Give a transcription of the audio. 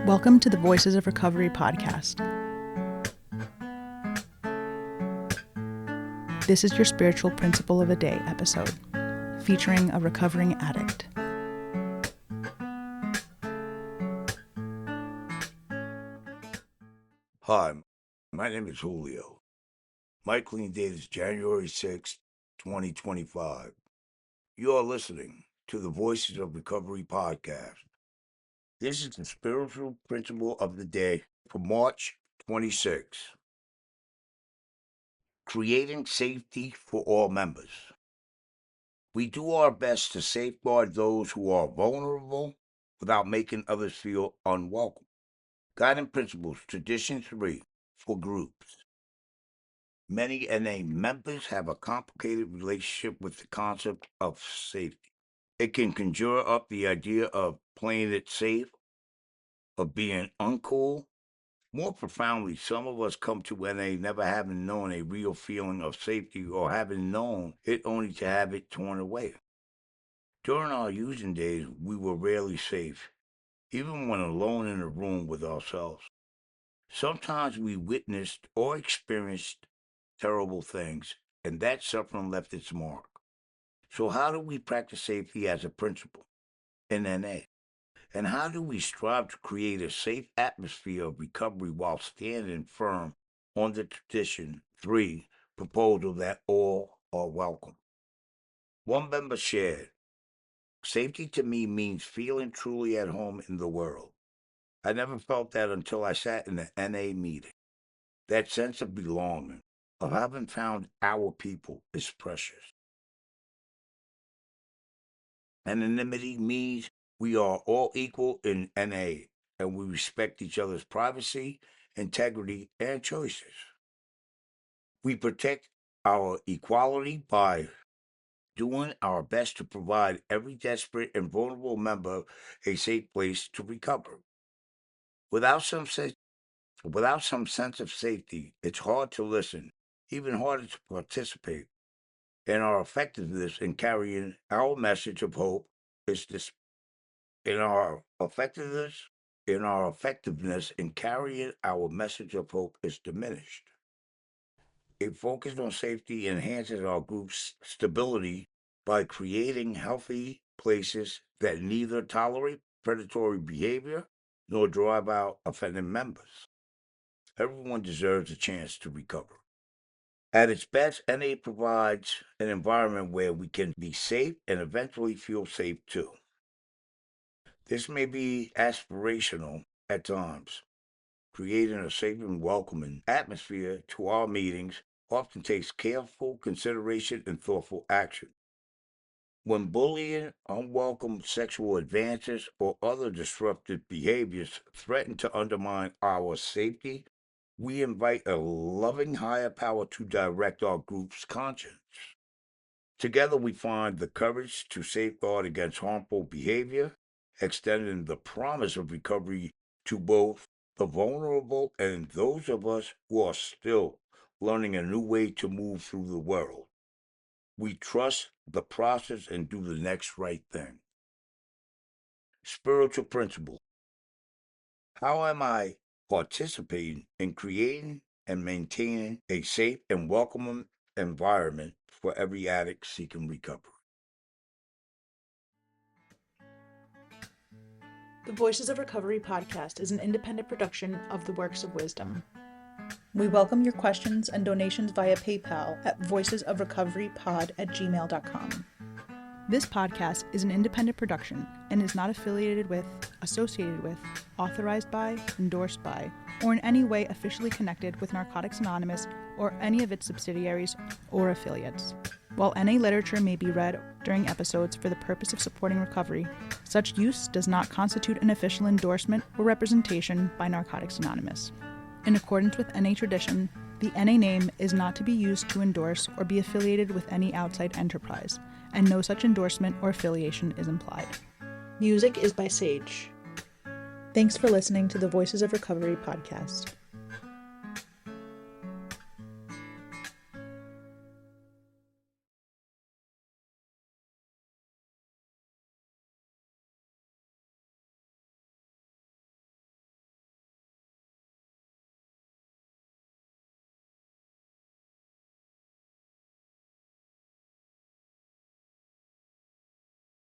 Welcome to the Voices of Recovery podcast. This is your spiritual principle of a day episode, featuring a recovering addict. Hi, my name is Julio. My clean date is January 6, 2025. You are listening to the Voices of Recovery podcast. This is the spiritual principle of the day for March 26. Creating safety for all members. We do our best to safeguard those who are vulnerable without making others feel unwelcome. Guiding Principles, Tradition 3 for groups. Many NA members have a complicated relationship with the concept of safety. It can conjure up the idea of playing it safe, of being uncool. More profoundly, some of us come to NA never having known a real feeling of safety or having known it only to have it torn away. During our using days, we were rarely safe, even when alone in a room with ourselves. Sometimes we witnessed or experienced terrible things, and that suffering left its mark. So how do we practice safety as a principle in NA? And how do we strive to create a safe atmosphere of recovery while standing firm on the Tradition 3 proposal that all are welcome? One member shared, "Safety to me means feeling truly at home in the world. I never felt that until I sat in the NA meeting. That sense of belonging, of having found our people, is precious. Anonymity means we are all equal in NA, and we respect each other's privacy, integrity, and choices. We protect our equality by doing our best to provide every desperate and vulnerable member a safe place to recover. Without some sense of safety, it's hard to listen, even harder to participate. And our effectiveness in carrying our message of hope is in our effectiveness in carrying our message of hope is diminished. A focus on safety enhances our group's stability by creating healthy places that neither tolerate predatory behavior nor drive out offending members. Everyone deserves a chance to recover. At its best, NA provides an environment where we can be safe and eventually feel safe too. This may be aspirational at times. Creating a safe and welcoming atmosphere to our meetings often takes careful consideration and thoughtful action. When bullying, unwelcome sexual advances, or other disruptive behaviors threaten to undermine our safety, we invite a loving higher power to direct our group's conscience. Together we find the courage to safeguard against harmful behavior, extending the promise of recovery to both the vulnerable and those of us who are still learning a new way to move through the world. We trust the process and do the next right thing. Spiritual principle. How am I participating in creating and maintaining a safe and welcoming environment for every addict seeking recovery? The Voices of Recovery podcast is an independent production of the Works of Wisdom. We welcome your questions and donations via PayPal at voicesofrecoverypod@gmail.com. This podcast is an independent production and is not affiliated with, associated with, authorized by, endorsed by, or in any way officially connected with Narcotics Anonymous or any of its subsidiaries or affiliates. While NA literature may be read during episodes for the purpose of supporting recovery, such use does not constitute an official endorsement or representation by Narcotics Anonymous. In accordance with NA tradition, the NA name is not to be used to endorse or be affiliated with any outside enterprise, and no such endorsement or affiliation is implied. Music is by Sage. Thanks for listening to the Voices of Recovery podcast.